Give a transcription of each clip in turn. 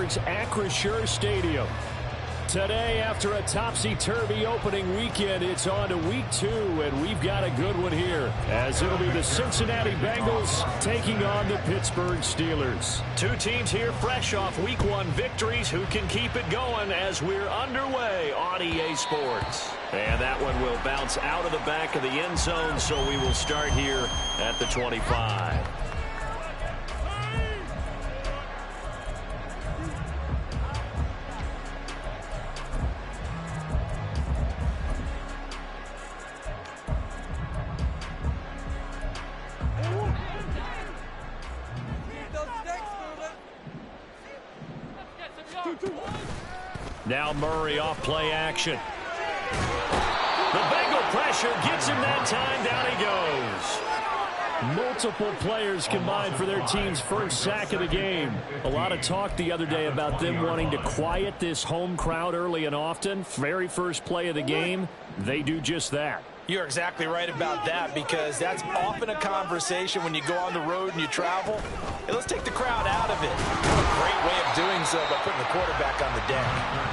Pittsburgh's Acrisure Stadium. Today, after a topsy-turvy opening weekend, it's on to week 2, and we've got a good one here, as it'll be the Cincinnati Bengals taking on the Pittsburgh Steelers. Two teams here fresh off week 1 victories who can keep it going as we're underway on EA Sports. And that one will bounce out of the back of the end zone, so we will start here at the 25. Now Murray off play action. The Bengal pressure gets him that time. Down he goes. Multiple players combined for their team's first sack of the game. A lot of talk the other day about them wanting to quiet this home crowd early and often. Very first play of the game, they do just that. You're exactly right about that, because that's often a conversation when you go on the road and you travel. Hey, let's take the crowd out of it. What a great way of doing so by putting the quarterback on the deck.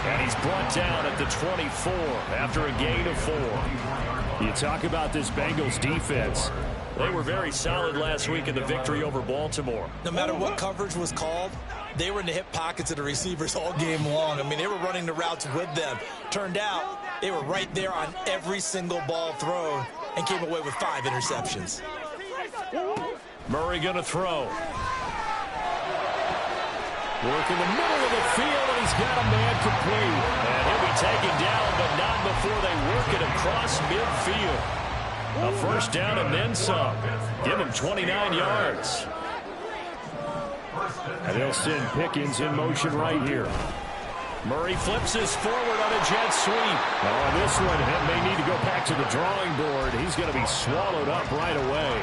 And he's brought down at the 24 after a gain of 4. You talk about this Bengals defense. They were very solid last week in the victory over Baltimore. No matter what coverage was called, they were in the hip pockets of the receivers all game long. I mean, they were running the routes with them. Turned out, they were right there on every single ball thrown and came away with 5 interceptions. Murray going to throw. Work in the middle of the field, and he's got a man complete. And he'll be taken down, but not before they work it across midfield. A first down and then some. Give him 29 yards. And they'll send Pickens in motion right here. Murray flips this forward on a jet sweep. Oh, this one may need to go back to the drawing board. He's going to be swallowed up right away.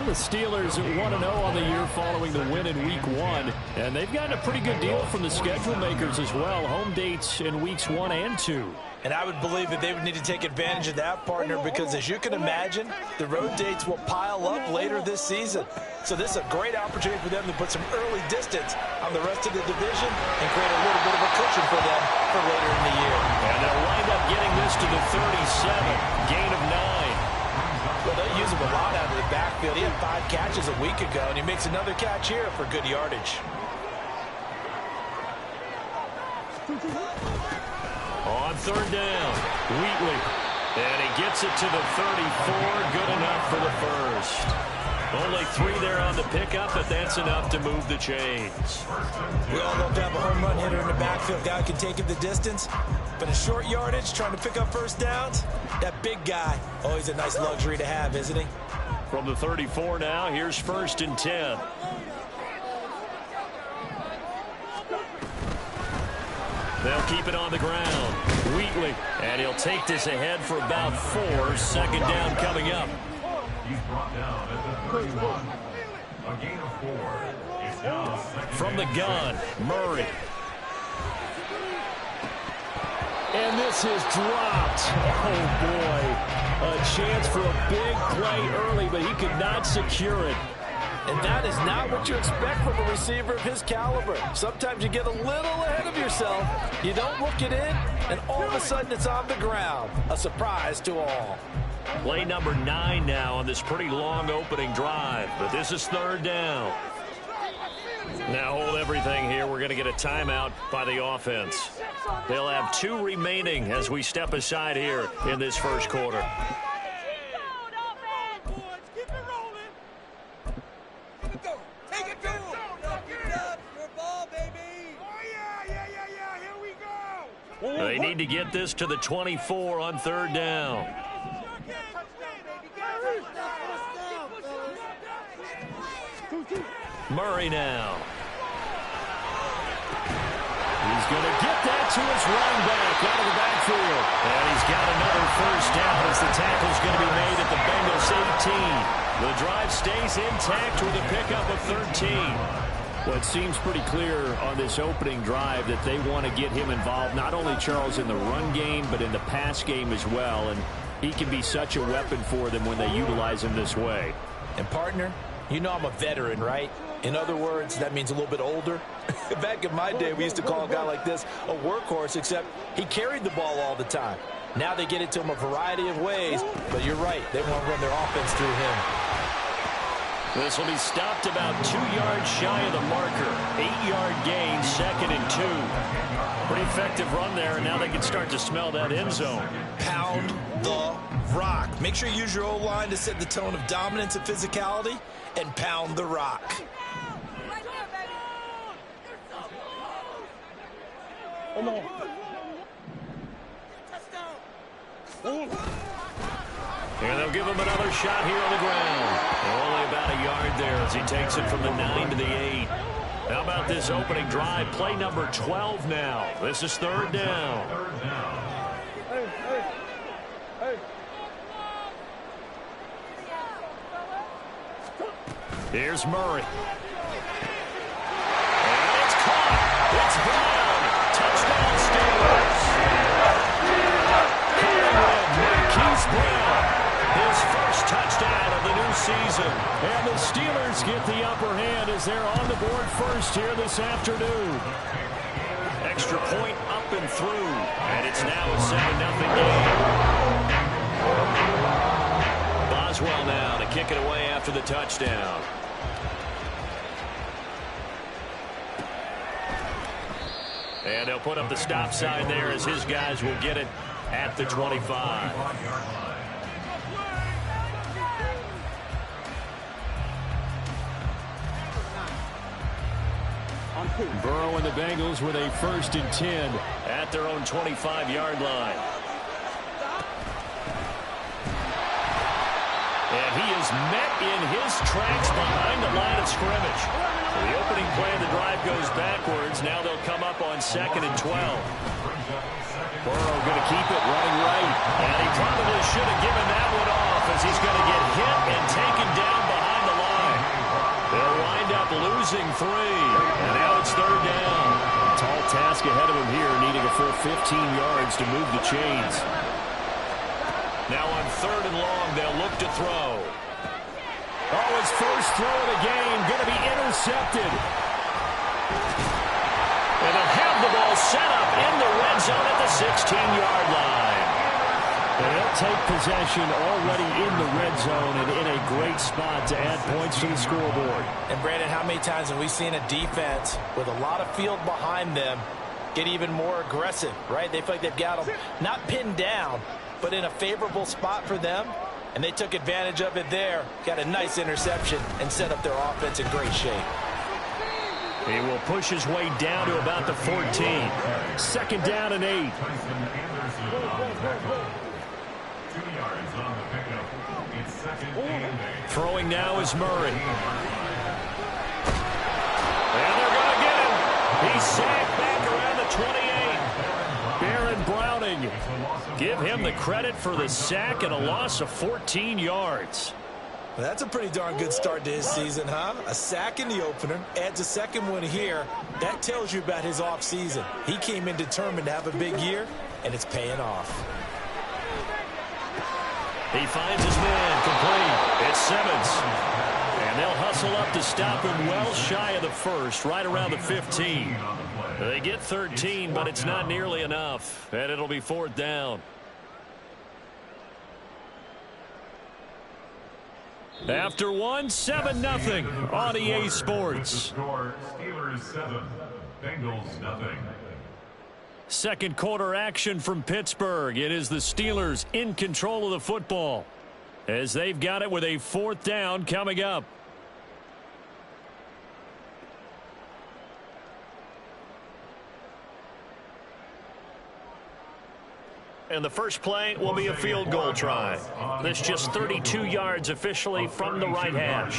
The Steelers 1-0 on the year following the win in week 1. And they've gotten a pretty good deal from the schedule makers as well. Home dates in weeks 1 and 2. And I would believe that they would need to take advantage of that, partner, because as you can imagine, the road dates will pile up later this season. So this is a great opportunity for them to put some early distance on the rest of the division and create a little bit of a cushion for them for later in the year. And they'll wind up getting this to the 37, gain of 9. Well, they use him a lot out of the backfield. He had 5 catches a week ago, and he makes another catch here for good yardage. On third down, Wheatley. And he gets it to the 34. Good enough for the first. Only 3 there on the pickup, but that's enough to move the chains. We all love to have a home run hitter in the backfield. Guy can take it the distance. But in short yardage, trying to pick up first downs, that big guy, oh, he's a nice luxury to have, isn't he? From the 34 now, here's 1st and 10. They'll keep it on the ground. Wheatley, and he'll take this ahead for about 4. Second down coming up. He's brought down at the 31. A gain of 4. It's now from the gun, Murray. And this is dropped. Oh, boy. A chance for a big play early, but he could not secure it. And that is not what you expect from a receiver of his caliber. Sometimes you get a little ahead of yourself. You don't look it in, and all of a sudden it's on the ground. A surprise to all. Play number 9 now on this pretty long opening drive. But this is 3rd down. Now hold everything here. We're going to get a timeout by the offense. They'll have 2 remaining as we step aside here in this first quarter. They need to get this to the 24 on 3rd down. Murray now. He's going to get that to his running back out of the backfield. And he's got another first down as the tackle's going to be made at the Bengals 18. The drive stays intact with a pickup of 13. Well, it seems pretty clear on this opening drive that they want to get him involved, not only, Charles, in the run game, but in the pass game as well. And he can be such a weapon for them when they utilize him this way. And, partner, you know I'm a veteran, right? In other words, that means a little bit older. Back in my day, we used to call a guy like this a workhorse, except he carried the ball all the time. Now they get it to him a variety of ways, but you're right. They want to run their offense through him. This will be stopped about 2 yards shy of the marker. 8-yard gain, 2nd and 2. Pretty effective run there, and now they can start to smell that end zone. Pound the rock. Make sure you use your O-line to set the tone of dominance and physicality, and pound the rock. Come on. And they'll give him another shot here on the ground. Only about a yard there as he takes it from the 9 to the 8. How about this opening drive? Play number 12 now. This is 3rd down. Here's Murray. And it's caught. It's Brown. Touchdown Steelers. Marquise Brown. His first touchdown of the new season. And the Steelers get the upper hand as they're on the board first here this afternoon. Extra point up and through. And it's now a 7-0 game. Boswell now to kick it away after the touchdown. And they'll put up the stop sign there as his guys will get it at the 25. Burrow and the Bengals with a 1st and 10 at their own 25-yard line. And he is met in his tracks behind the line of scrimmage. So the opening play of the drive goes backwards. Now they'll come up on 2nd and 12. Burrow going to keep it running right. And he probably should have given that one off as he's going to get hit and taken down behind the line. They'll wind up losing 3. And now it's 3rd down. Tall task ahead of him here, needing a full 15 yards to move the chains. Now on 3rd and long, they'll look to throw. Oh, his first throw of the game going to be intercepted. And they'll have the ball set up in the red zone at the 16-yard line. And they'll take possession already in the red zone and in a great spot to add points to the scoreboard. And Brandon, how many times have we seen a defense with a lot of field behind them get even more aggressive, right? They feel like they've got them not pinned down, but in a favorable spot for them, and they took advantage of it there, got a nice interception, and set up their offense in great shape. He will push his way down to about the 14. 2nd down and 8. Throwing now is Murray. And they're going to get him. He's sacked back around the 28. Baron Browning. Give him the credit for the sack and a loss of 14 yards. Well, that's a pretty darn good start to his season, huh? A sack in the opener, adds a 2nd one here. That tells you about his offseason. He came in determined to have a big year, and it's paying off. He finds his man complete. It's Simmons. And they'll hustle up to stop him well shy of the 1st, right around the 15. They get 13, but it's not nearly enough. And it'll be 4th down. After 7-0 on EA Sports. Steelers 7, Bengals nothing. 2nd quarter action from Pittsburgh. It is the Steelers in control of the football as they've got it with a 4th down coming up. And the first play will be a field goal try. This just 32 yards officially from the right hash.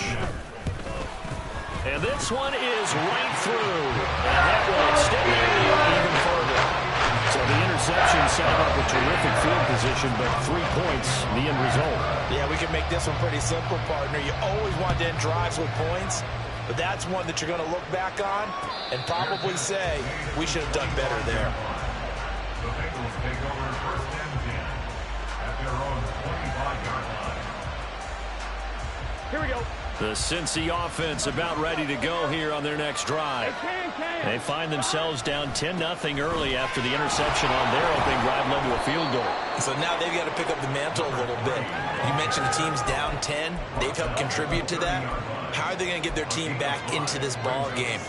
And this one is right through. And that will extend the lead even further. So the interception set up a terrific field position, but 3 points, the end result. Yeah, we can make this one pretty simple, partner. You always want to end drives with points, but that's one that you're going to look back on and probably say, we should have done better there. The Bengals take over 1st and 10 at their own 25-yard line. Here we go. The Cincy offense about ready to go here on their next drive. They find themselves down 10-0 early after the interception on their opening drive led to a field goal. So now they've got to pick up the mantle a little bit. You mentioned the team's down 10. They've helped contribute to that. How are they going to get their team back into this ball game?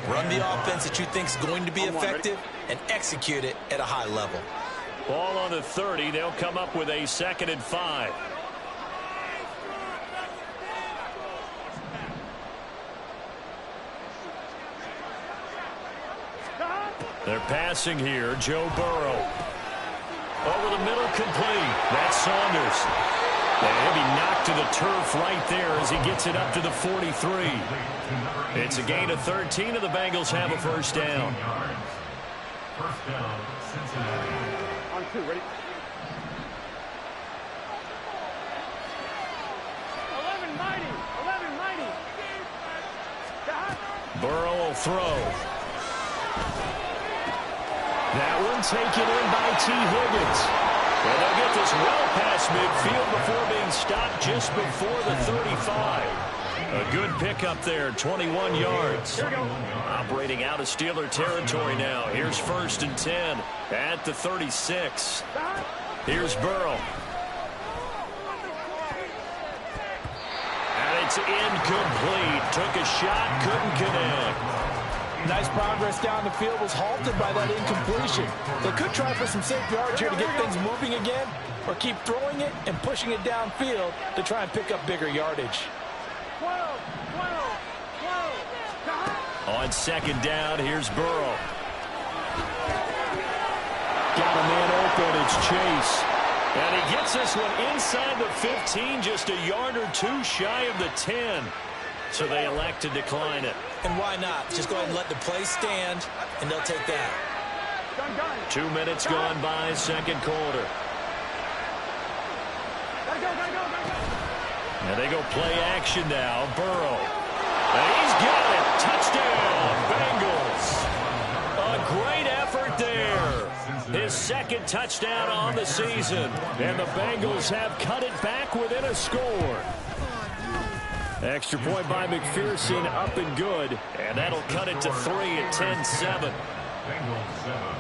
Run the offense that you think is going to be effective and execute it at a high level. Ball on the 30. They'll come up with a 2nd and 5. They're passing here. Joe Burrow. Over the middle, complete. That's Saunders. And he'll be knocked to the turf right there as he gets it up to the 43. It's a gain of 13, and the Bengals have a first down. First down, Cincinnati. On 2, ready? 11 mighty. Burrow will throw. That one taken in by T. Higgins. And they'll get this well past midfield before being stopped just before the 35. A good pickup there, 21 yards. Operating out of Steeler territory now. Here's 1st and 10 at the 36. Here's Burrow. And it's incomplete. Took a shot, couldn't connect. Nice progress down the field, was halted by that incompletion. They could try for some safe yards here to get things moving again, or keep throwing it and pushing it downfield to try and pick up bigger yardage. 12. On 2nd down, here's Burrow. Got a man open, it's Chase. And he gets this one inside the 15, just a yard or two shy of the 10. So they elect to decline it. And why not? Just go ahead and let the play stand, and they'll take that. 2 minutes gone by, 2nd quarter. Gotta go. And they go play action now. Burrow. And he's got it. Touchdown, Bengals. A great effort there. His 2nd touchdown on the season. And the Bengals have cut it back within a score. Extra point by McPherson, up and good. And that'll cut it to 3 at 10-7. Bengals 7.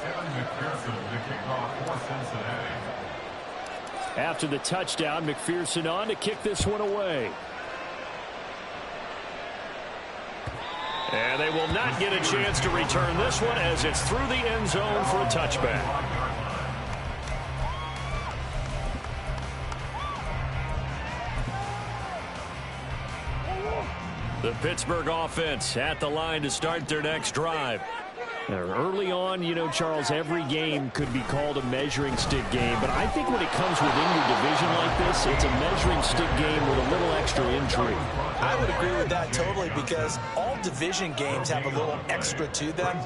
Kevin McPherson, the kickoff for Cincinnati. After the touchdown, McPherson on to kick this one away. And they will not get a chance to return this one as it's through the end zone for a touchback. The Pittsburgh offense at the line to start their next drive. Early on, you know, Charles, every game could be called a measuring stick game. But I think when it comes within your division like this, it's a measuring stick game with a little extra intrigue. I would agree with that totally, because all division games have a little extra to them.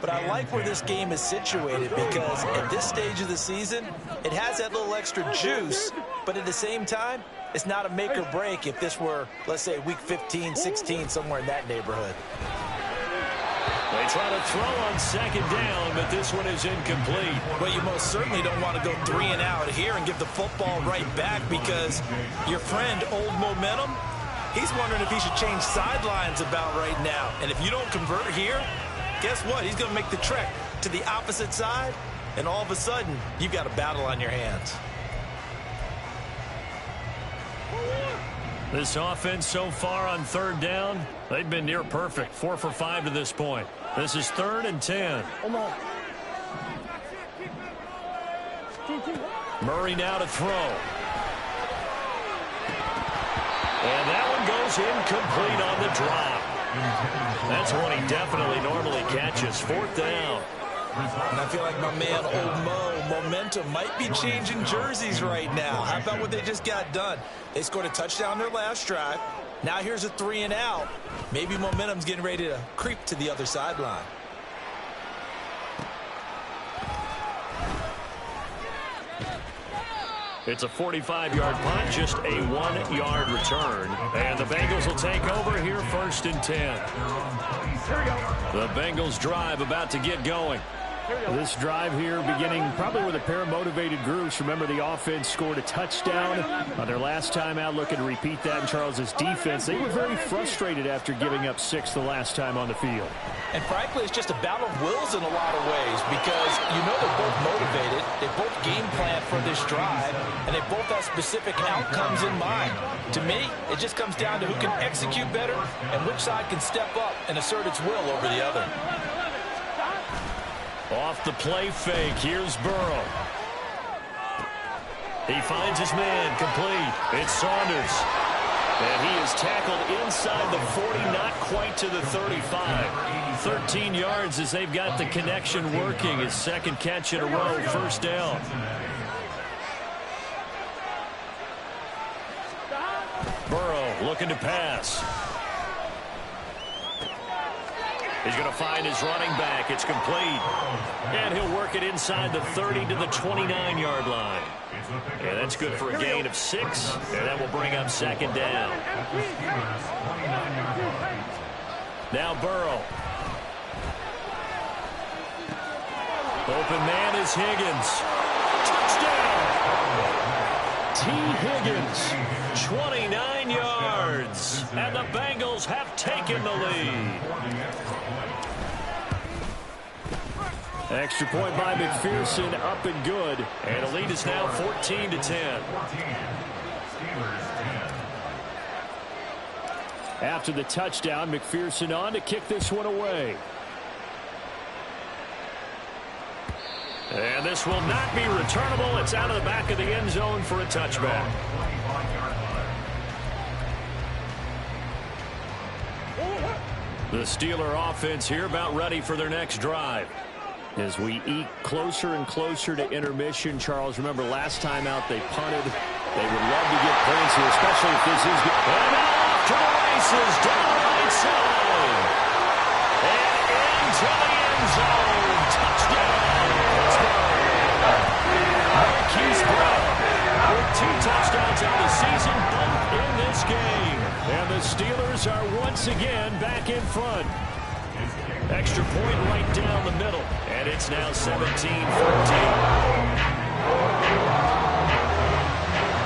But I like where this game is situated, because at this stage of the season, it has that little extra juice. But at the same time, it's not a make or break if this were, let's say, week 15, 16, somewhere in that neighborhood. They try to throw on 2nd down, but this one is incomplete. But you most certainly don't want to go 3 and out here and give the football right back, because your friend, Old Momentum, he's wondering if he should change sidelines about right now. And if you don't convert here, guess what? He's going to make the trek to the opposite side, and all of a sudden, you've got a battle on your hands. This offense so far on 3rd down, they've been near perfect. 4 for 5 to this point. This is 3rd and 10. Murray now to throw. And that one goes incomplete on the drop. That's one he definitely normally catches. 4th down. And I feel like my man, Old Mo, Momentum, might be changing jerseys right now. How about what they just got done? They scored a touchdown their last drive. Now here's a 3 and out. Maybe Momentum's getting ready to creep to the other sideline. It's a 45-yard punt, just a 1-yard return. And the Bengals will take over here, 1st and 10. The Bengals drive about to get going. This drive here beginning probably with a pair of motivated groups. Remember, the offense scored a touchdown on their last time out, looking to repeat that. In Charles's defense, they were very frustrated after giving up 6 the last time on the field. And frankly, it's just a battle of wills in a lot of ways, because you know they're both motivated, they both game plan for this drive, and they both have specific outcomes in mind. To me, it just comes down to who can execute better and which side can step up and assert its will over the other. Off the play fake, here's Burrow. He finds his man, complete. It's Saunders. And he is tackled inside the 40, not quite to the 35. 13 yards as they've got the connection working. His second catch in a row, first down. Burrow looking to pass. He's going to find his running back. It's complete. And he'll work it inside the 30 to the 29-yard line. And that's good for a gain of 6. And that will bring up second down. Now Burrow. Open man is Higgins. Touchdown! T. Higgins, 29 yards. And the Bengals have taken the lead. Extra point by McPherson, up and good. And the lead is now 14-10. After the touchdown, McPherson on to kick this one away. And this will not be returnable. It's out of the back of the end zone for a touchback. The Steeler offense here about ready for their next drive. As we eke closer and closer to intermission, Charles, remember last time out they punted. They would love to get points here, especially if this is good. And now off to the races, down the right side. And into the end zone. Touchdown, Pittsburgh. Marquise Brown with 2 touchdowns on the season, both in this game. And the Steelers are once again back in front. Extra point right down the middle. And it's now 17-14.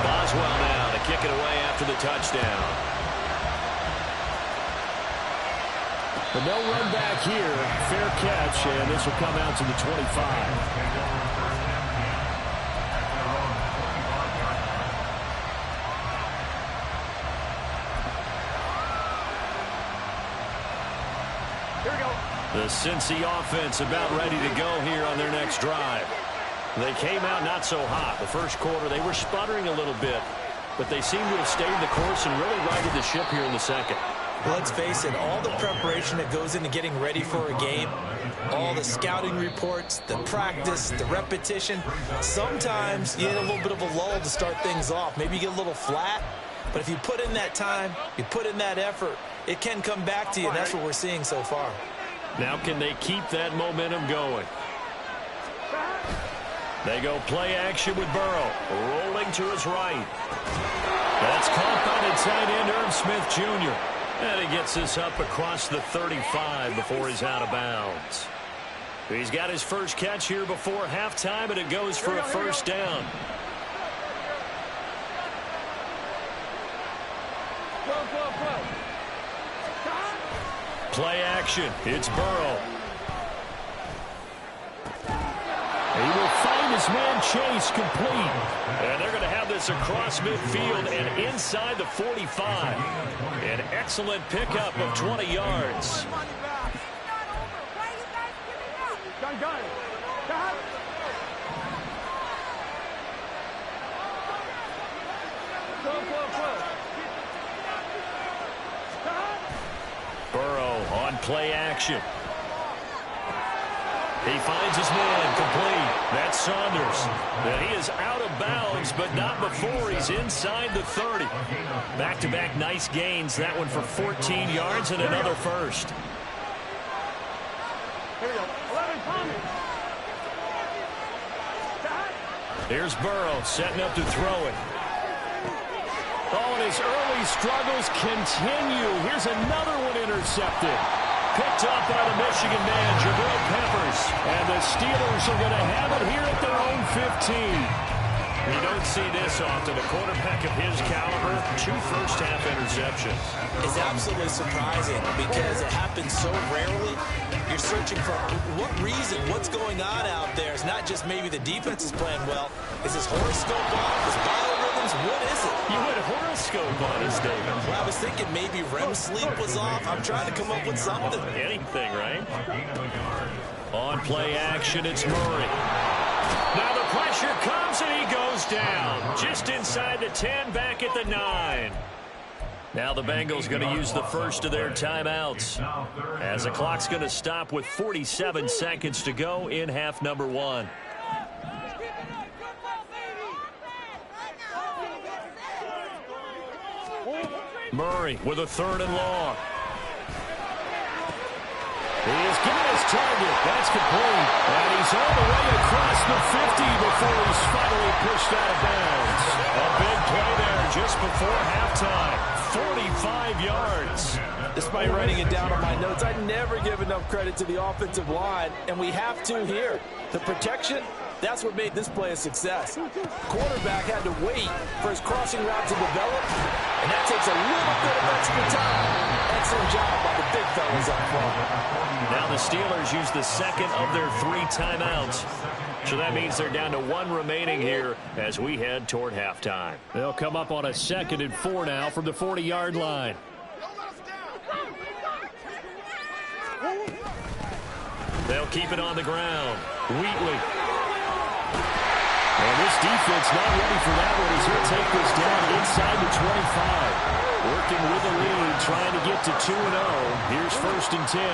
Boswell now to kick it away after the touchdown. But no run back here. Fair catch, and this will come out to the 25. The Cincy offense about ready to go here on their next drive. They came out not so hot. The first quarter, they were sputtering a little bit, but they seem to have stayed the course and really righted the ship here in the second. Well, let's face it, all the preparation that goes into getting ready for a game, all the scouting reports, the practice, the repetition, sometimes you need a little bit of a lull to start things off. Maybe you get a little flat, but if you put in that time, you put in that effort, it can come back to you, and that's what we're seeing so far. Now can they keep that momentum going? They go play action with Burrow, rolling to his right. That's caught by the tight end, Irv Smith Jr. And he gets this up across the 35 before he's out of bounds. He's got his first catch here before halftime, and it goes for a first down. Play action. It's Burrow. He will find his man Chase, complete. And they're going to have this across midfield and inside the 45. An excellent pickup of 20 yards. Burrow on play action. He finds his man, complete. That's Saunders. And he is out of bounds, but not before he's inside the 30. Back-to-back nice gains. That one for 14 yards and another first. Here's Burrow setting up to throw it. Oh, and his early struggles continue. Here's another one intercepted. Picked up by the Michigan man, Jabril Peppers. Steelers. And the Steelers are going to have it here at their own 15. You don't see this often. A quarterback of his caliber, 2 first-half interceptions. It's absolutely surprising because it happens so rarely. You're searching for what reason, what's going on out there. It's not just maybe the defense is playing well. Is his horoscope off? His biorhythms? What is it? You had horoscope on us, David. Well, I was thinking maybe REM sleep was off. I'm trying to come up with something. Anything, right? On play action, it's Murray. Now the pressure comes and he goes down. Just inside the 10, back at the 9. Now the Bengals going to use the first of their timeouts, as the clock's going to stop with 47 seconds to go in half number 1. Murray with a 3rd and long. He's given his target. That's complete. And he's all the way across the 50 before he's finally pushed out of bounds. A big play there just before halftime. 45 yards. Despite writing it down on my notes, I never give enough credit to the offensive line, and we have to here. The protection, that's what made this play a success. Quarterback had to wait for his crossing route to develop, and that takes a little bit of extra time. Excellent job by the big fellas up front. Now the Steelers use the second of their 3 timeouts. So that means they're down to 1 remaining here as we head toward halftime. They'll come up on a 2nd and 4 now from the 40-yard line. They'll keep it on the ground. Wheatley. And this defense not ready for that one as he'll take this down inside the 25. Working with the lead, trying to get to 2-0. Here's 1st and 10.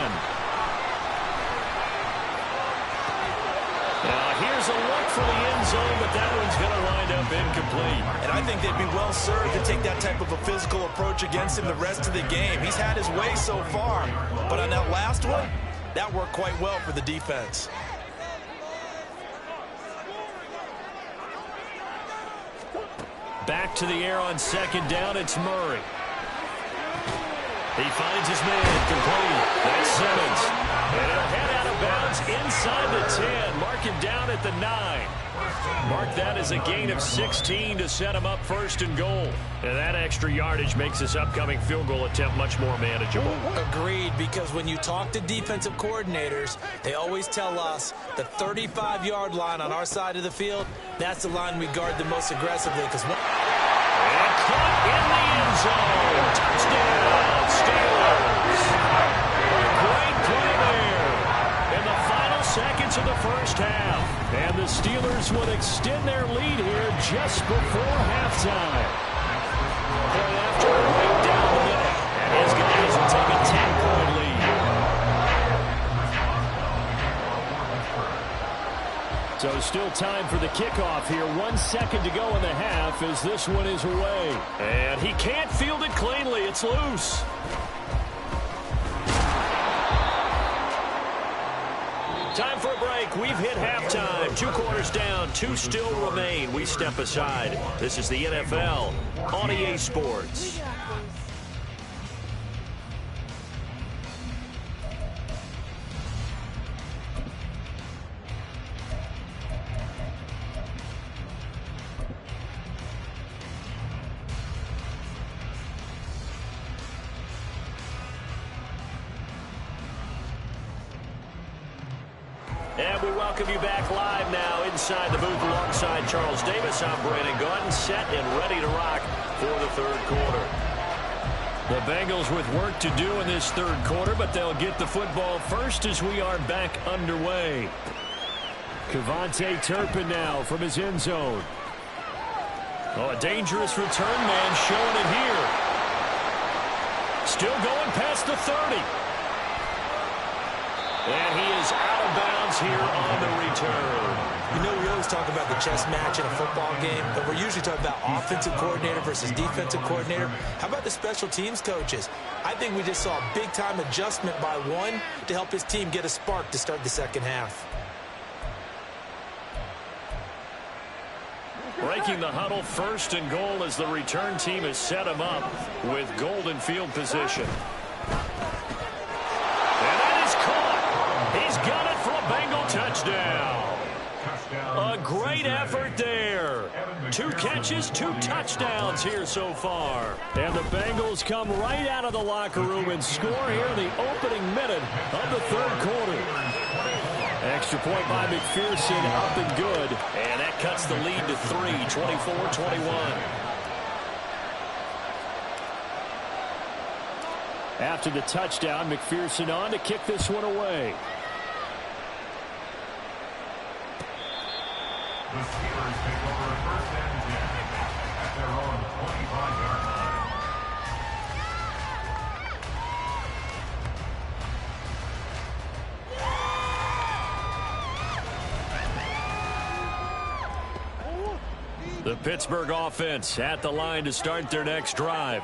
Now here's a look for the end zone, but that one's going to wind up incomplete. And I think they'd be well served to take that type of a physical approach against him the rest of the game. He's had his way so far, but on that last one, that worked quite well for the defense. Back to the air on 2nd down, it's Murray. He finds his man, complete. That's Simmons. And he'll head out of bounds inside the 10. Mark him down at the 9. Mark that as a gain of 16 to set him up 1st and goal. And that extra yardage makes this upcoming field goal attempt much more manageable. Agreed, because when you talk to defensive coordinators, they always tell us the 35-yard line on our side of the field, that's the line we guard the most aggressively. And caught in the end zone. Touchdown, Steelers. A great play there in the final seconds of the first half. And the Steelers will extend their lead here just before halftime. Point after right down the middle. And his guys will take a 10-point lead. So still time for the kickoff here. 1 second to go in the half as this one is away. And he can't field it cleanly. It's loose. Time for a break. We've hit halftime. 2 quarters down. 2 still remain. We step aside. This is the NFL on EA Sports. And we welcome you back live now inside the booth alongside Charles Davis. I'm Brandon Gaudin, set and ready to rock for the 3rd quarter. The Bengals with work to do in this 3rd quarter, but they'll get the football first as we are back underway. Kevontae Turpin now from his end zone. Oh, a dangerous return man showing it here. Still going past the 30. And he is out of bounds here on the return. You know, we always talk about the chess match in a football game, but we're usually talking about offensive coordinator versus defensive coordinator. How about the special teams coaches? I think we just saw a big-time adjustment by one to help his team get a spark to start the 2nd half. Breaking the huddle, 1st and goal as the return team has set him up with golden field position. And that is caught. He's got it for a Bengals 2 catches, 2 touchdowns here so far. And the Bengals come right out of the locker room and score here in the opening minute of the third quarter. Extra point by McPherson, up and good. And that cuts the lead to 3, 24-21. After the touchdown, McPherson on to kick this one away. The Steelers take over a 1st and 10 at their own 25-yard line. The Pittsburgh offense at the line to start their next drive.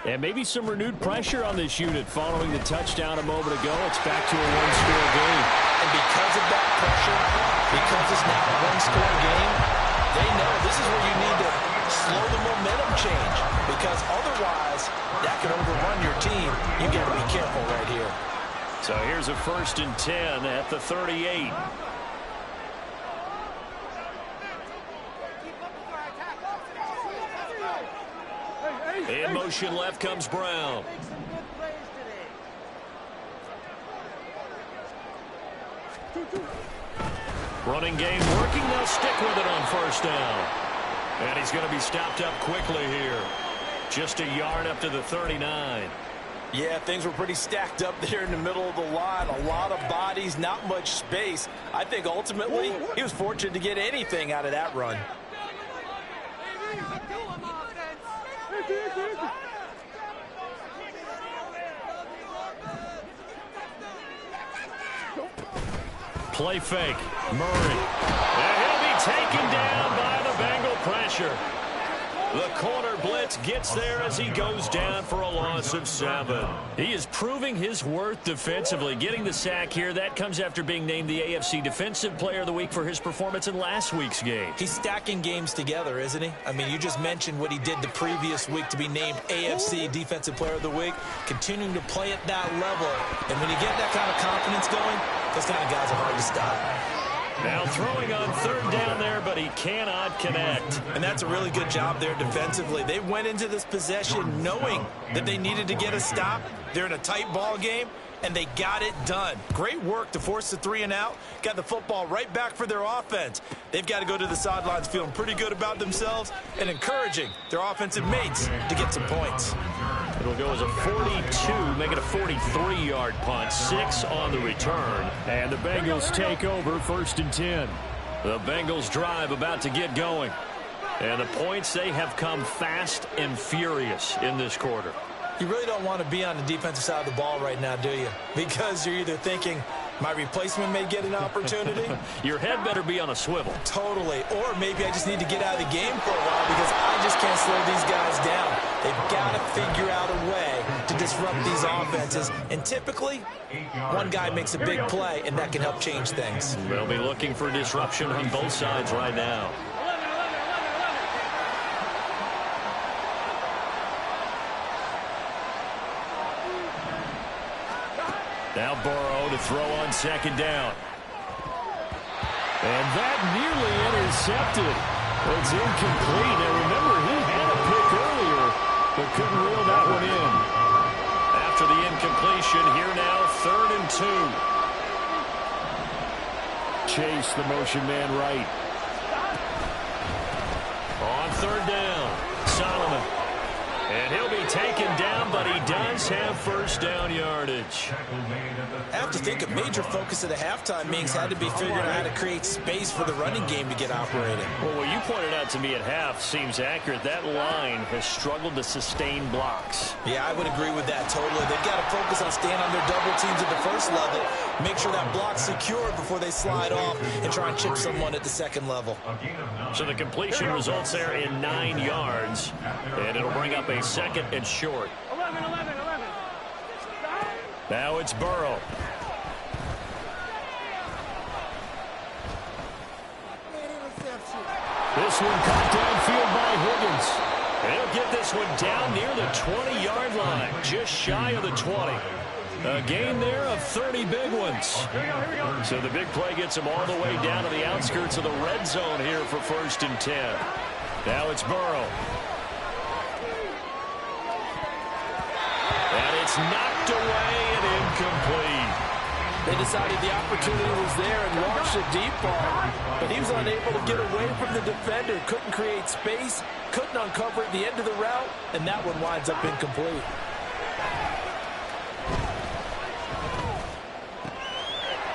And maybe some renewed pressure on this unit following the touchdown a moment ago. It's back to a one-score game. And because of that pressure, because it's now a one-score game, they know this is where you need to slow the momentum change. Because otherwise, that could overrun your team. You got to be careful right here. So here's a 1st and 10 at the 38. In motion left comes Brown. Running game working. They'll stick with it on 1st down. And he's going to be stopped up quickly here. Just a yard up to the 39. Yeah, things were pretty stacked up there in the middle of the line. A lot of bodies, not much space. I think ultimately he was fortunate to get anything out of that run. Play fake. Murray. And he'll be taken down by the Bengal pressure. The corner blitz gets there as he goes down for a loss of 7. He is proving his worth defensively. Getting the sack here, that comes after being named the AFC Defensive Player of the Week for his performance in last week's game. He's stacking games together, isn't he? I mean, you just mentioned what he did the previous week to be named AFC Defensive Player of the Week, continuing to play at that level. And when you get that kind of confidence going, those kind of guys are hard to stop. Now throwing on 3rd down there, but he cannot connect. And that's a really good job there defensively. They went into this possession knowing that they needed to get a stop. They're in a tight ball game, and they got it done. Great work to force the 3 and out. Got the football right back for their offense. They've got to go to the sidelines feeling pretty good about themselves and encouraging their offensive mates to get some points. It'll go as a 42, make it a 43-yard punt, 6 on the return. And the Bengals take over 1st and 10. The Bengals drive about to get going. And the points, they have come fast and furious in this quarter. You really don't want to be on the defensive side of the ball right now, do you? Because you're either thinking, my replacement may get an opportunity. Your head better be on a swivel. Totally. Or maybe I just need to get out of the game for a while because I just can't slow these guys down. They've got to figure out a way to disrupt these offenses. And typically, one guy makes a big play, and that can help change things. They'll be looking for disruption on both sides right now. Now Burrow to throw on 2nd down. And that nearly intercepted. It's incomplete. And remember, he had a pick earlier, but couldn't reel that one in. After the incompletion, here now, 3rd and 2. Chase, the motion man right. On 3rd down, Solomon. And he'll be taken down, but he does have 1st down yardage. I have to think a major focus of the halftime meetings had to be figuring out how to create space for the running game to get operating. Well, what you pointed out to me at half seems accurate. That line has struggled to sustain blocks. Yeah, I would agree with that totally. They've got to focus on staying on their double teams at the 1st level, make sure that block's secured before they slide off and try and chip someone at the 2nd level. So the completion results there in 9 yards, and it'll bring up a 2nd and short. 11. Now it's Burrow. This one caught downfield by Higgins. And he'll get this one down near the 20-yard line, just shy of the 20. A gain there of 30 big ones. So the big play gets him all the way down to the outskirts of the red zone here for 1st and 10. Now it's Burrow. And it's knocked away and incomplete. They decided the opportunity was there and launched a deep ball, but he was unable to get away from the defender, couldn't create space, couldn't uncover at the end of the route, and that one winds up incomplete.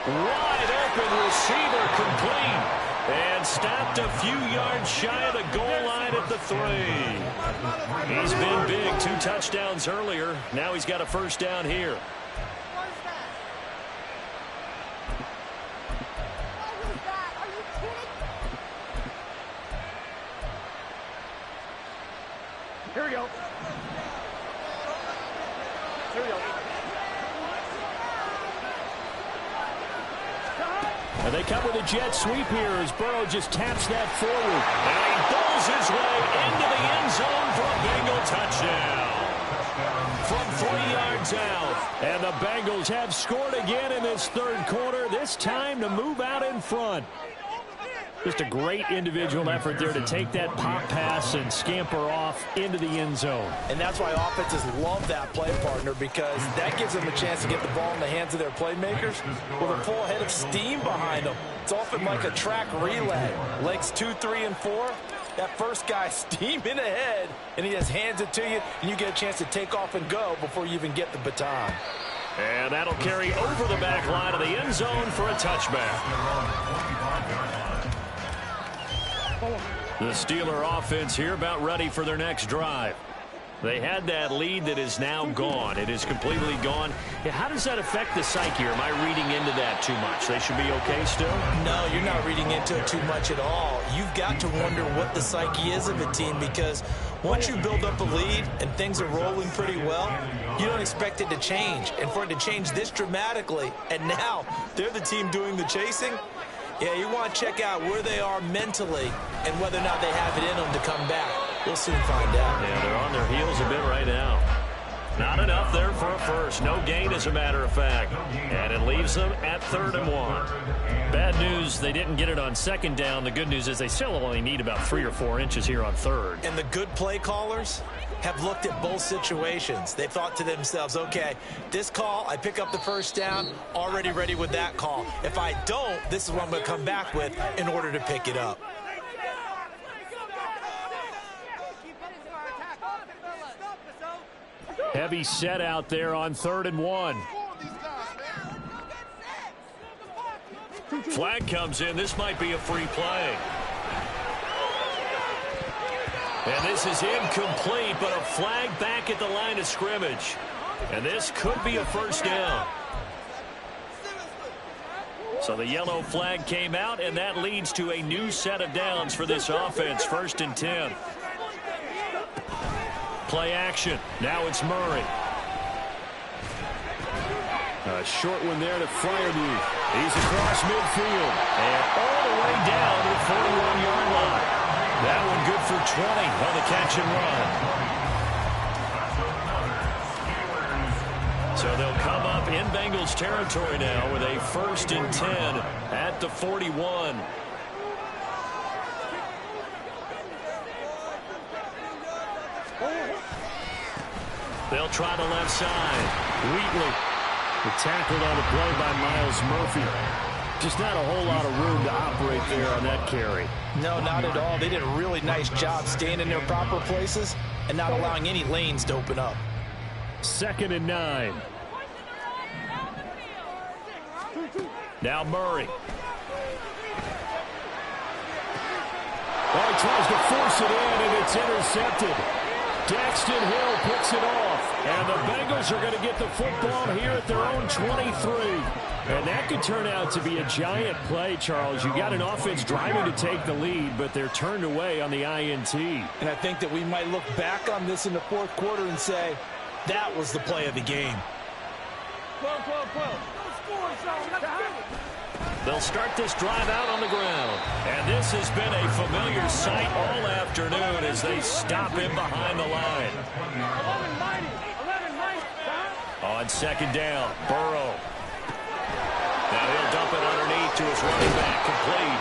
Wide open receiver complete. And stopped a few yards shy of the goal line at the 3. He's been big. 2 touchdowns earlier. Now he's got a first down here. Here we go. Here we go. And they come with a jet sweep here as Burrow just taps that forward. And he bowls his way into the end zone for a Bengal touchdown. From 3 yards out. And the Bengals have scored again in this third quarter, this time to move out in front. Just a great individual effort there to take that pop pass and scamper off into the end zone. And that's why offenses love that play, partner, because that gives them a chance to get the ball in the hands of their playmakers with a full head of steam behind them. It's often like a track relay. Legs 2, 3, and 4. That first guy steaming ahead, and he just hands it to you, and you get a chance to take off and go before you even get the baton. And that'll carry over the back line of the end zone for a touchback. The Steeler offense here about ready for their next drive. They had that lead that is now gone. It is completely gone. How does that affect the psyche? Or am I reading into that too much? They should be okay still? No, you're not reading into it too much at all. You've got to wonder what the psyche is of a team, because once you build up a lead and things are rolling pretty well, you don't expect it to change. And for it to change this dramatically, and now they're the team doing the chasing, yeah, you want to check out where they are mentally and whether or not they have it in them to come back. We'll soon find out. Yeah, they're on their heels a bit right now. Not enough there for a first. No gain, as a matter of fact. And it leaves them at 3rd and 1. Bad news, they didn't get it on 2nd down. The good news is they still only need about 3 or 4 inches here on 3rd. And the good play callers have looked at both situations. They've thought to themselves, okay, this call, I pick up the first down, already ready with that call. If I don't, this is what I'm going to come back with in order to pick it up. Heavy set out there on 3rd and 1. Flag comes in. This might be a free play. And this is incomplete, but a flag back at the line of scrimmage. And this could be a first down. So the yellow flag came out, and that leads to a new set of downs for this offense. 1st and 10. Play action. Now it's Murray. A short one there to Freiermuth. He's across midfield. And all the way down to the 41-yard line. That one good for 20 on the catch and run. So they'll come up in Bengals territory now with a 1st and 10 at the 41. They'll try the left side. Wheatley tackled on the play by Miles Murphy. Just not a whole lot of room to operate there on that carry. No, not at all. They did a really nice job staying in their proper places and not allowing any lanes to open up. 2nd and 9. Now Murray. Oh, he tries to force it in, and it's intercepted. Daxton Hill picks it off, and the Bengals are going to get the football here at their own 23. And that could turn out to be a giant play, Charles. You got an offense driving to take the lead, but they're turned away on the INT. And I think that we might look back on this in the 4th quarter and say, that was the play of the game. They'll start this drive out on the ground. And this has been a familiar sight all afternoon as they stop him behind the line. 11-90. On 2nd down, Burrow. Now he'll dump it underneath to his running back, complete.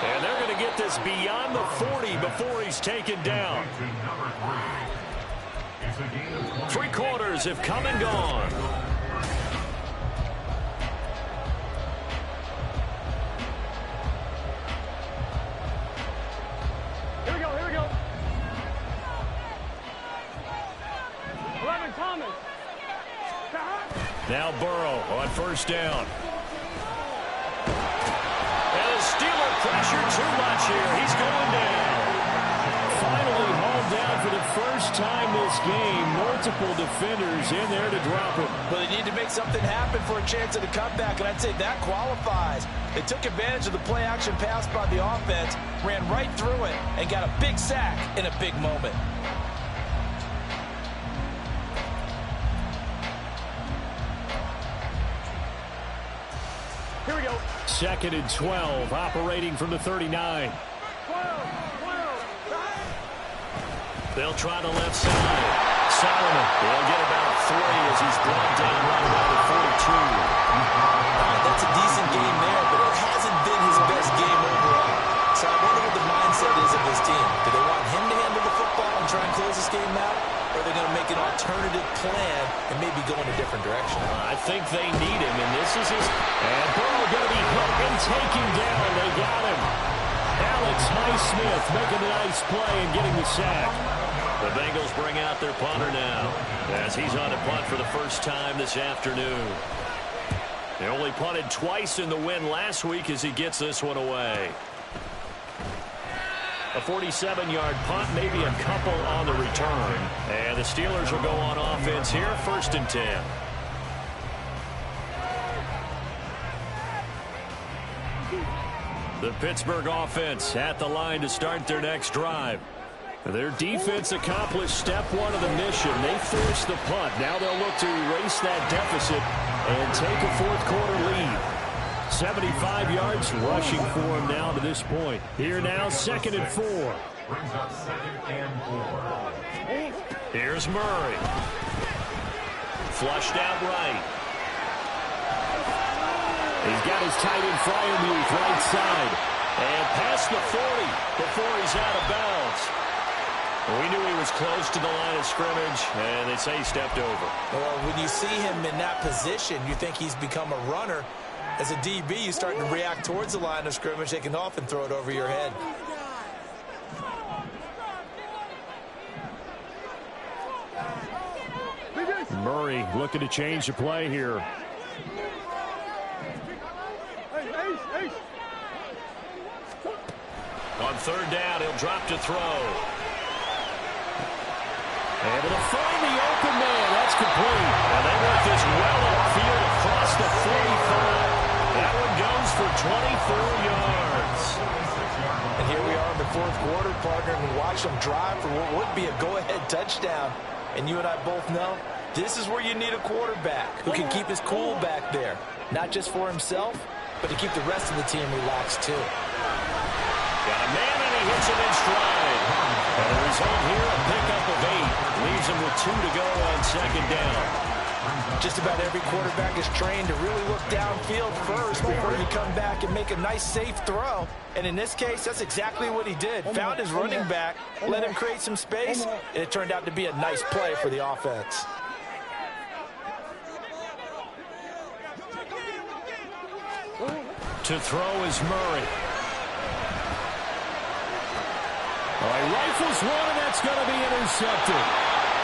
And they're going to get this beyond the 40 before he's taken down. 3 quarters have come and gone. Here we go, here we go. 11, Thomas. Now Burrow on first down. And the Steeler pressure too much here. He's going down. Finally hauled down for the first time this game. Multiple defenders in there to drop him. But they need to make something happen for a chance at a comeback, and I'd say that qualifies. They took advantage of the play-action pass by the offense, ran right through it, and got a big sack in a big moment. Here we go. 2nd and 12, operating from the 39. 12. They'll try the left side. Solomon, they'll get about 3 as he's brought down right about the 42. That's a decent game there, but it hasn't been his best game overall. So I wonder what the mindset is of this team. Do they want him to handle the football and try and close this game out? Or are they going to make an alternative plan and maybe go in a different direction? I think they need him, and this is his... And Burrow going to be hit and taken down. They got him. Alex Highsmith making a nice play and getting the sack. The Bengals bring out their punter now as he's on to punt for the first time this afternoon. They only punted twice in the win last week as he gets this one away. A 47-yard punt, maybe a couple on the return. And the Steelers will go on offense here, 1st and 10. The Pittsburgh offense at the line to start their next drive. Their defense accomplished step 1 of the mission. They forced the punt. Now they'll look to erase that deficit and take a 4th quarter lead. 75 yards rushing for him now to this point. Here now, 2nd and 4. Brings up 2nd and 4. Here's Murray. Flushed out right. He's got his tight end Fryermuth right side. And past the 40 before he's out of bounds. We knew he was close to the line of scrimmage, and they say he stepped over. Well, when you see him in that position, you think he's become a runner. As a DB, you start to react towards the line of scrimmage. They can often throw it over your head. Murray looking to change the play here. On 3rd down, he'll drop to throw. Able to find the open man. That's complete. And they work this well upfield across the 45. That one goes for 24 yards. And here we are in the 4th quarter, partner, and watch them drive for what would be a go-ahead touchdown. And you and I both know this is where you need a quarterback who can keep his cool back there. Not just for himself, but to keep the rest of the team relaxed too. Got a man, and he hits him in stride. And the result here, a pickup of 8. Leaves him with 2 to go on 2nd down. Just about every quarterback is trained to really look downfield first before you come back and make a nice, safe throw. And in this case, that's exactly what he did. Found his running back, let him create some space, and it turned out to be a nice play for the offense. To throw is Murray. All right, rifles one, and that's going to be intercepted.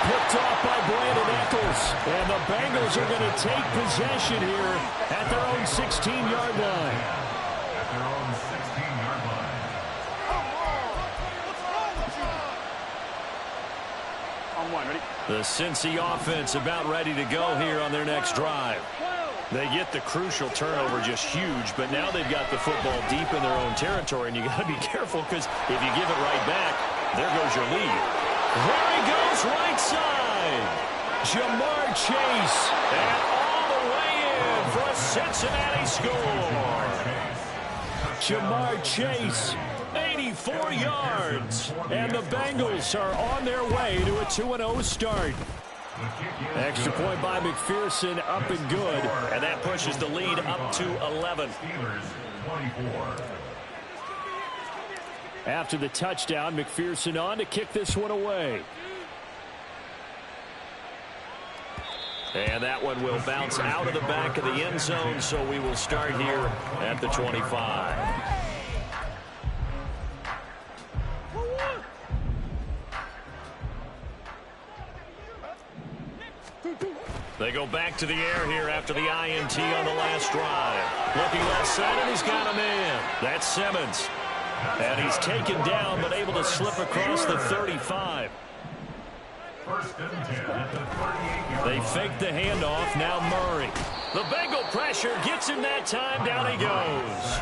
Picked off by Brandon Eccles. And the Bengals are going to take possession here at their own 16-yard line. At their own 16-yard line. On 1, ready? The Cincy offense about ready to go here on their next drive. They get the crucial turnover, just huge, but now they've got the football deep in their own territory, and you got to be careful because if you give it right back, there goes your lead. There he goes, right side. Jamar Chase. And all the way in for a Cincinnati score. Jamar Chase, 84 yards. And the Bengals are on their way to a 2-0 start. Extra point by McPherson, up and good. And that pushes the lead up to 11. Steelers 24. After the touchdown, McPherson on to kick this one away. And that one will bounce out of the back of the end zone, so we will start here at the 25. They go back to the air here after the INT on the last drive. Looking left side, and he's got a man. That's Simmons. And he's taken down, but able to slip across the 35. First and 10 at the 38-yard line. They fake the handoff. Now Murray. The Bengal pressure gets him that time. Down he goes.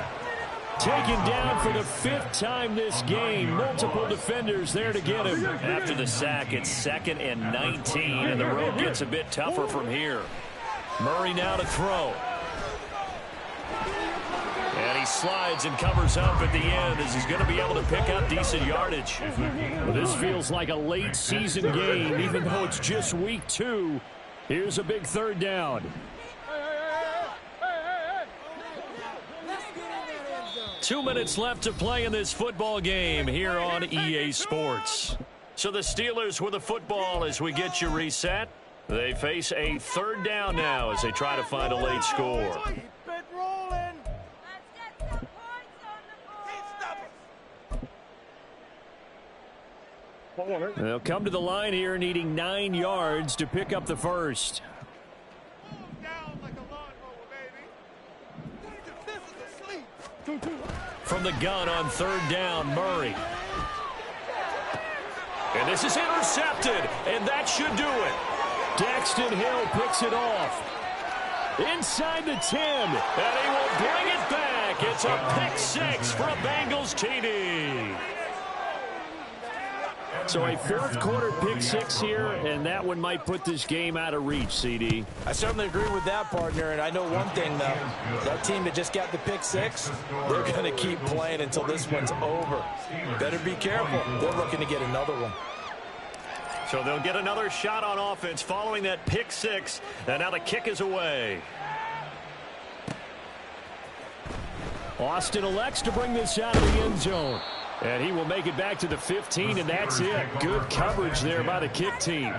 Taken down for the 5th time this game. Multiple defenders there to get him. After the sack, it's 2nd and 19, and the road gets a bit tougher from here. Murray now to throw. And he slides and covers up at the end as he's going to be able to pick up decent yardage. Well, this feels like a late season game, even though it's just week 2. Here's a big 3rd down. 2 minutes left to play in this football game here on EA Sports. So the Steelers with the football as we get you reset. They face a 3rd down now as they try to find a late score. They'll come to the line here needing 9 yards to pick up the first. From the gun on 3rd down, Murray. And this is intercepted, and that should do it. Daxton Hill picks it off. Inside the 10, and he will bring it back. It's a pick 6 for a Bengals TD. So a 4th quarter pick 6 here, and that one might put this game out of reach, CD. I certainly agree with that, partner, and I know one thing, though. That team that just got the pick 6, they're going to keep playing until this one's over. Better be careful. They're looking to get another one. So they'll get another shot on offense following that pick 6, and now the kick is away. Austin elects to bring this out of the end zone. And he will make it back to the 15, and that's it. Good coverage there by the kick team.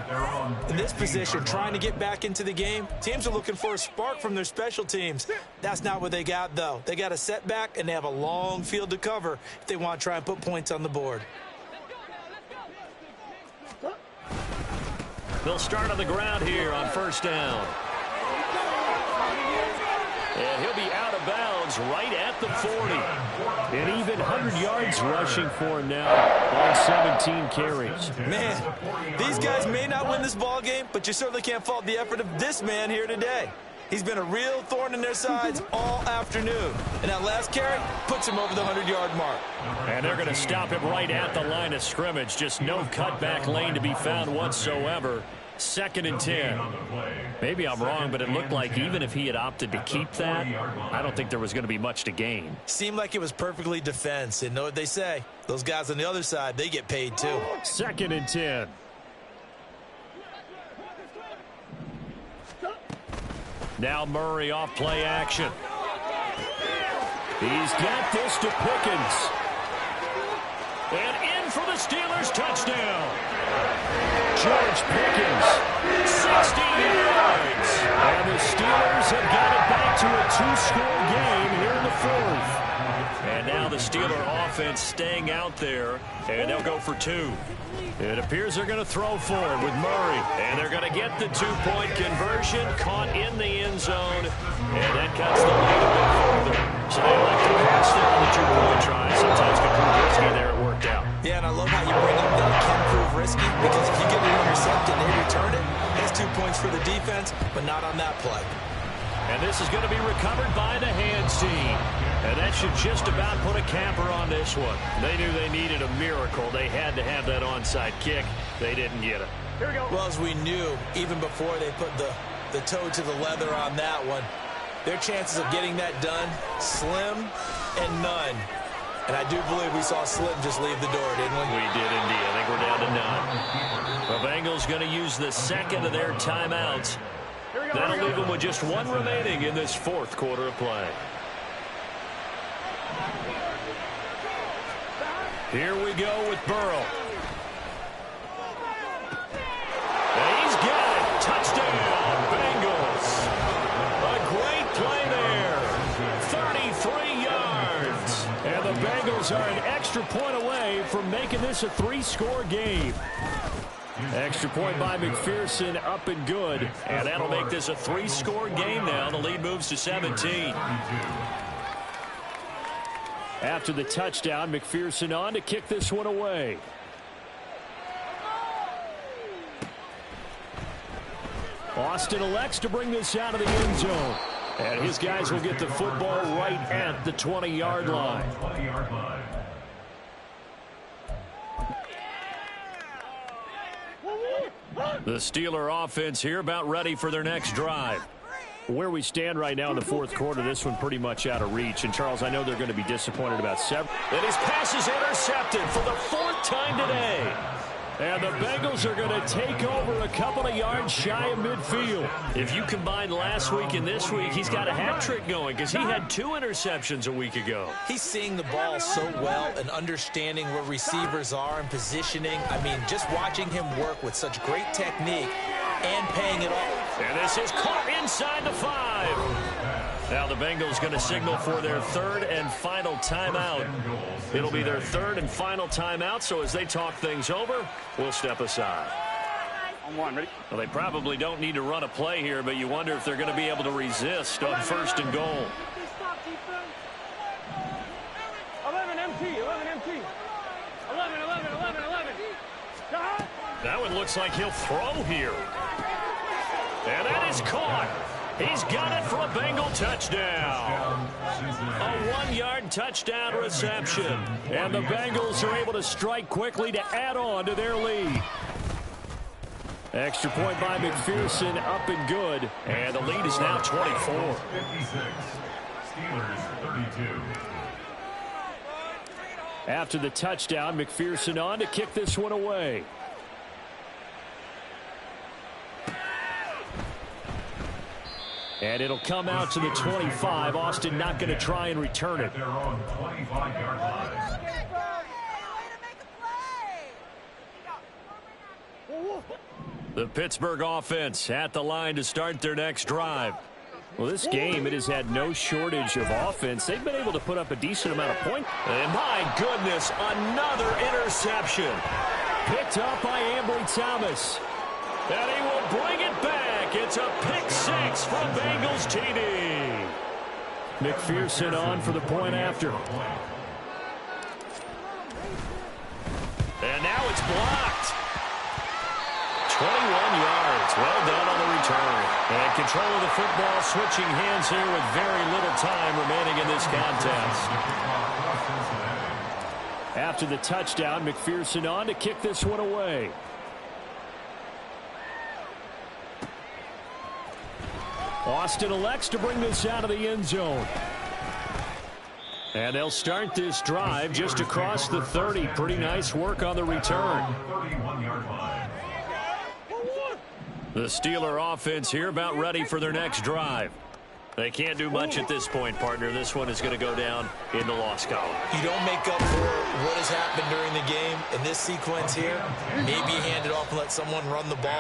In this position, trying to get back into the game, teams are looking for a spark from their special teams. That's not what they got, though. They got a setback, and they have a long field to cover if they want to try and put points on the board. They'll start on the ground here on 1st down. And he'll be out of bounds right at the 40. And even 100 yards rushing for him now on 17 carries. Man, these guys may not win this ball game, but you certainly can't fault the effort of this man here today. He's been a real thorn in their sides all afternoon. And that last carry puts him over the 100-yard mark. And they're going to stop him right at the line of scrimmage. Just no cutback lane to be found whatsoever. 2nd and 10. Maybe I'm wrong, but it looked like even if he had opted to keep that, I don't think there was going to be much to gain. Seemed like it was perfectly defense. And know what they say? Those guys on the other side, they get paid too. 2nd and 10. Now Murray off play action. He's got this to Pickens. And in for the Steelers touchdown. George Pickens, 16 yards. And the Steelers have got it back to a 2-score game here in the 4th. And now the Steeler offense staying out there, and they'll go for 2. It appears they're going to throw forward with Murray. And they're going to get the 2-point conversion, caught in the end zone, and that cuts the lead a bit further. So they elect to pass there on the 2-point try. Sometimes can prove risky there. It worked out. Yeah, and I love how you bring up that it can prove risky, because if you get an intercept and they return it, that's 2 points for the defense, but not on that play. And this is going to be recovered by the hands team. And that should just about put a capper on this one. They knew they needed a miracle. They had to have that onside kick. They didn't get it. Here we go. Well, as we knew, even before they put the toe to the leather on that one, their chances of getting that done, slim and none. And I do believe we saw Slim just leave the door, didn't we? We did indeed. I think we're down to none. The Bengals going to use the 2nd of their timeouts. That'll leave them with just 1 remaining in this 4th quarter of play. Here we go with Burrow. And he's got it. Touchdown, Bengals. A great play there. 33 yards. And the Bengals are an extra point away from making this a 3-score game. Extra point by McPherson, up and good. And that'll make this a 3-score game now. The lead moves to 17. After the touchdown, McPherson on to kick this one away. Austin elects to bring this out of the end zone. And his guys will get the football right at the 20-yard line. The Steeler offense here about ready for their next drive. Where we stand right now in the fourth quarter, this one pretty much out of reach. And, Charles, I know they're going to be disappointed about several. And his pass is intercepted for the 4th time today. And the Bengals are going to take over a couple of yards shy of midfield. If you combine last week and this week, he's got a hat trick going because he had 2 interceptions a week ago. He's seeing the ball so well and understanding where receivers are and positioning. I mean, just watching him work with such great technique and paying it off. And this is caught inside the 5. Now the Bengals going to signal for their 3rd and final timeout. It'll be their 3rd and final timeout, so as they talk things over, we'll step aside. On one, ready? Well, they probably don't need to run a play here, but you wonder if they're going to be able to resist on 1st and goal. 11 MT, 11 MT. 11, 11, 11, 11. That one looks like he'll throw here. And that is caught. He's got it for a Bengal touchdown. A 1-yard touchdown reception. And the Bengals are able to strike quickly to add on to their lead. Extra point by McPherson, up and good. And the lead is now 24. 56. Steelers 32. After the touchdown, McPherson on to kick this one away. And it'll come out to the 25. Austin not going to try and return it. Their own 25-yard line. The Pittsburgh offense at the line to start their next drive. Well, this game, it has had no shortage of offense. They've been able to put up a decent amount of points. And my goodness, another interception. Picked up by Ambry Thomas. And he will bring it back. It's a pick 6 from Bengals TD. McPherson on for the point after. And now it's blocked. 21 yards. Well done on the return. And control of the football switching hands here with very little time remaining in this contest. After the touchdown, McPherson on to kick this one away. Austin elects to bring this out of the end zone. And they'll start this drive just across the 30. Pretty nice work on the return. 31-yard line. The Steeler offense here about ready for their next drive. They can't do much at this point, partner. This one is going to go down in the loss column. You don't make up for what has happened during the game in this sequence here. Maybe hand it off and let someone run the ball